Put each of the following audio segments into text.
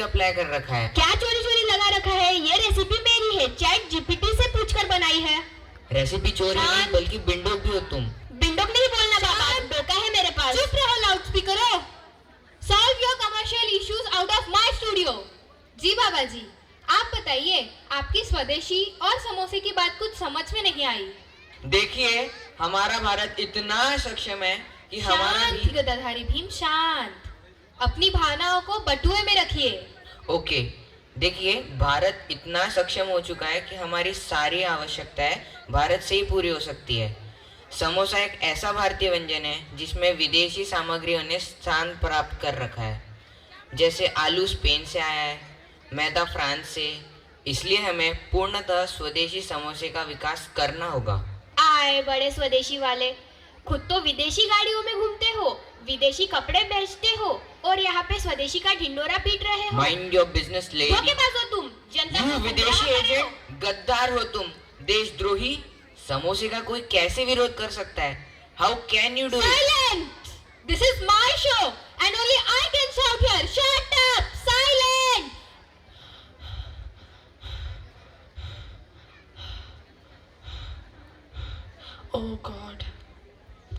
Apply कर रखा है। क्या चोरी चोरी लगा रखा है? ये रेसिपी मेरी है, चैट जीपीटी से पूछकर बनाई है। रेसिपी चोरी नहीं शांत। बल्कि बिंडोक भी हो तुम। बिंडोक नहीं बोलना बाबा, धोखा है मेरे पास। चुप रहो लाउडस्पीकरों। Solve your commercial issues out of my studio. जी बाबा जी, आप बताइए, आपकी स्वदेशी और समोसे की बात कुछ समझ में नहीं आई। देखिए, हमारा भारत इतना सक्षम है कि हमारा शांत भी। गदाधारी भीम, शांत। अपनी भावनाओं को बटुए में रखिए। ओके, देखिए, भारत इतना सक्षम हो चुका है कि हमारी सारी आवश्यकताएं भारत से ही पूरी हो सकती है। समोसा एक ऐसा भारतीय व्यंजन है जिसमें विदेशी सामग्रियों ने स्थान प्राप्त कर रखा है। जैसे आलू स्पेन से आया है, मैदा फ्रांस से। इसलिए हमें पूर्णतः स्वदेशी समोसे का विकास करना होगा। आए बड़े स्वदेशी वाले, खुद तो विदेशी गाड़ियों में घूमते हो, विदेशी कपड़े बेचते हो और यहाँ पे स्वदेशी का ढिंडोरा पीट रहे हो। Mind your business lady. धोखेबाज हो तुम, जनता यू को विदेशी गुमराह कर रहे हो। एजेंट, गद्दार हो तुम, देशद्रोही। समोसे का कोई कैसे विरोध कर सकता है? How can you do it? Silent! This is my show and only I can shout here. Shut up! Silent! Oh God.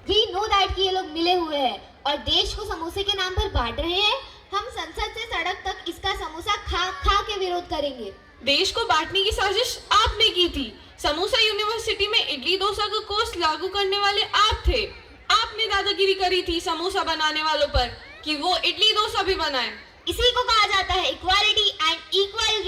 We know that कि ये लोग मिले हुए हैं और देश को समोसे के नाम पर बांट रहे हैं। हम संसद से सड़क तक इसका समोसा खा खा के विरोध करेंगे। देश को बांटने की साजिश आपने की थी। समोसा यूनिवर्सिटी में इडली डोसा का कोर्स लागू करने वाले आप थे। आपने दादागिरी करी थी समोसा बनाने वालों पर कि वो इडली डोसा भी बनाए। इसी को कहा जाता है इक्वालिटी एंड इक्वल।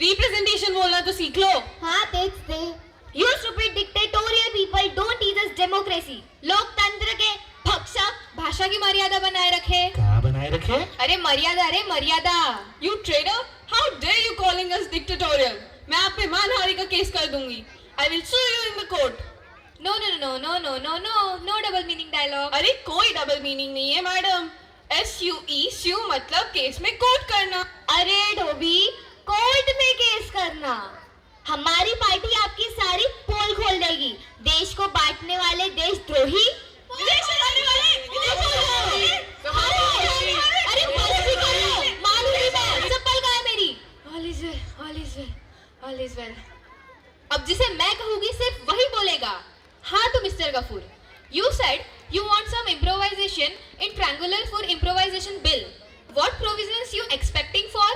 रिप्रेजेंटेशन बोलना तो सीख लो। हाँ तेज से। You stupid dictatorial people don't teach us democracy. लोकतंत्र के भक्षक। भाषा की मर्यादा बनाए रखे। क्या बनाए रखे? अरे मर्यादा, अरे मर्यादा। You traitor! How dare you calling us dictatorial? मैं आप पे मानहानि का केस कर दूंगी। I will sue you in the court. No no no no no no no no double meaning dialogue. अरे कोई डबल मीनिंग नहीं है मैडम। SUE स्यू मतलब केस में कोर्ट करना। अरे धोबी, कोर्ट में केस करना। हमारी पार्टी आपकी सारी पोल खोल देगी। देश को बांटने वाले देशद्रोही। विदेश से आने वाले, विदेश से आने वाले। अरे बस भी करो, मालूम है चप्पल कहाँ है मेरी? All is well, all is well, all is well. अब जिसे मैं कहूँगी सिर्फ वही बोलेगा। हाँ तो mister Gafoor, you said you want some improvisation in triangular for improvisation bill. What provisions you expecting for?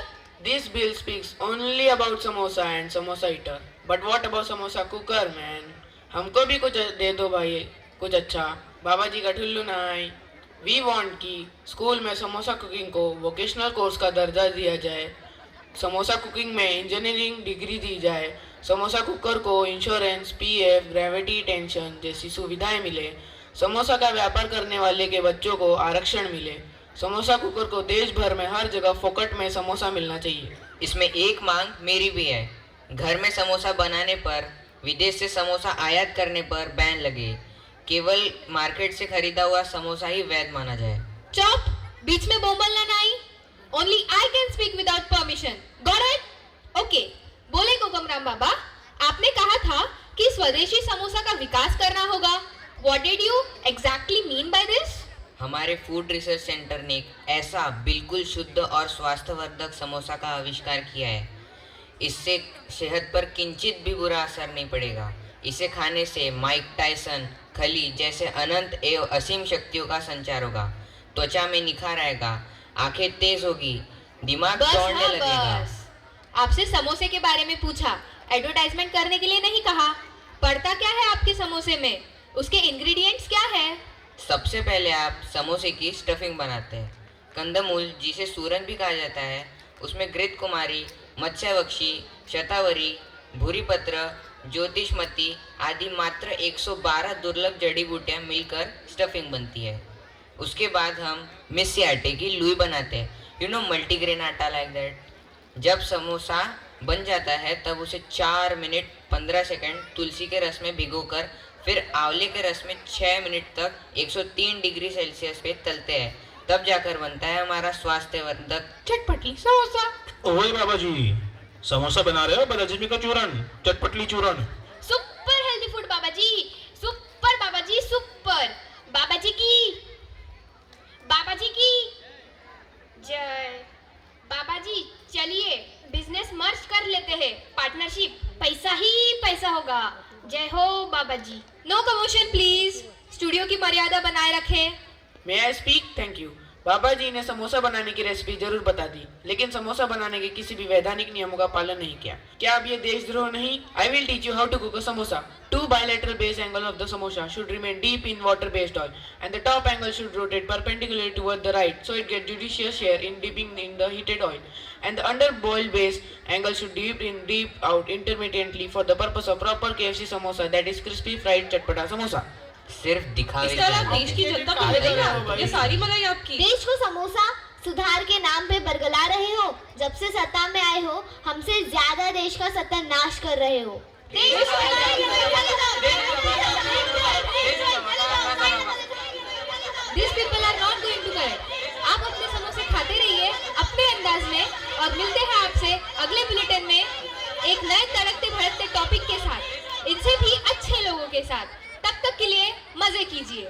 This bill speaks only about samosa and samosa eater. But what about samosa cooker, man? हमको भी कुछ दे दो भाई, कुछ अच्छा। बाबा जी का ठुल्लू नाई। We want कि स्कूल में समोसा कुकिंग को वोकेशनल कोर्स का दर्जा दिया जाए। समोसा कुकिंग में इंजीनियरिंग डिग्री दी जाए। समोसा कुकर को इंश्योरेंस, PF, ग्रेविटी टेंशन जैसी सुविधाएं मिले। समोसा का व्यापार करने वाले के बच्चों को आरक्षण मिले। समोसा कुकर को देश भर में हर जगह फोकट में समोसा मिलना चाहिए। इसमें एक मांग मेरी भी है। घर में समोसा बनाने पर, विदेश से समोसा आयात करने पर बैन लगे। केवल मार्केट से खरीदा हुआ समोसा ही वैध माना जाए। चुप, बीच में बोंबलना नहीं। Only I can speak without permission. Got it? Okay. बोले कोकमराम बाबा, आपने कहा था कि स्वदेशी समोसा का विकास करना होगा। What did you exactly mean by this? हमारे फूड रिसर्च सेंटर ने एक ऐसा बिल्कुल शुद्ध और स्वास्थ्यवर्धक समोसा का आविष्कार किया है। इससे सेहत पर किंचित भी बुरा असर नहीं पड़ेगा। इसे खाने से माइक टायसन, खली जैसे अनंत एवं असीम शक्तियों का संचार होगा। त्वचा में निखार आएगा, आंखें तेज होगी, दिमाग बस दौड़ने हाँ लगेगा। बस। आपसे समोसे के बारे में पूछा, एडवर्टाइजमेंट करने के लिए नहीं कहा। पड़ता क्या है आपके समोसे में? उसके इंग्रेडिएंट्स क्या है? सबसे पहले आप समोसे की स्टफिंग बनाते हैं। कंदमूल, जिसे सूरन भी कहा जाता है, उसमें घृत कुमारी, मत्स्यवक्षी, शतावरी, भूरीपत्र, ज्योतिषमती आदि मात्र 112 दुर्लभ जड़ी बूटियाँ मिलकर स्टफिंग बनती है। उसके बाद हम मिस्सी आटे की लुई बनाते हैं। यू नो मल्टीग्रेन आटा लाइक दैट। जब समोसा बन जाता है तब उसे 4 मिनट 15 सेकंड तुलसी के रस में भिगोकर फिर आंवले के रस में 6 मिनट तक 103 डिग्री सेल्सियस पे तलते हैं। तब जाकर बनता है हमारा स्वास्थ्यवर्धक चटपटी समोसा। ओए बाबा जी, समोसा बना रहे हो? बदामी का चूरन, चटपटली चूरन। सुपर हेल्दी फूड बाबा जी, सुपर बाबा जी, सुपर। बाबा जी की जय। है, पार्टनरशिप, पैसा ही पैसा होगा। जय हो Baba ji. No commotion please, studio की मर्यादा बनाए रखें। May I speak? Thank you. Baba ji ने समोसा बनाने की रेसिपी जरूर बता दी, लेकिन समोसा बनाने के किसी भी वैधानिक नियमों का पालन नहीं किया। क्या अब ये देशद्रोह नहीं? I will teach you how to cook a samosa. Two bilateral base angles of the samosa should remain deep in water-based oil, and the top angle should rotate perpendicularly toward the right, so it gets judicious share in dipping in the heated oil. And the under-boiled base angle should deep out intermittently for the purpose of proper KFC samosa, that is crispy fried चटपटा samosa. सिर्फ दिखावे इसका लाभ देश की जनता को मिलेगा। ये सारी मलाई आपकी। देश को समोसा सुधार के नाम पे बरगला रहे हो। जब से सत्ता में आए हो, हमसे ज्यादा देश का सत्यानाश कर रहे हो। These people are not going to correct. आप अपने समोसे खाते रहिए अपने अंदाज में, और मिलते हैं आपसे अगले बुलेटिन में एक नए तड़कते भड़कते टॉपिक के साथ, इनसे भी अच्छे लोगों के साथ। तब तक के लिए मजे कीजिए।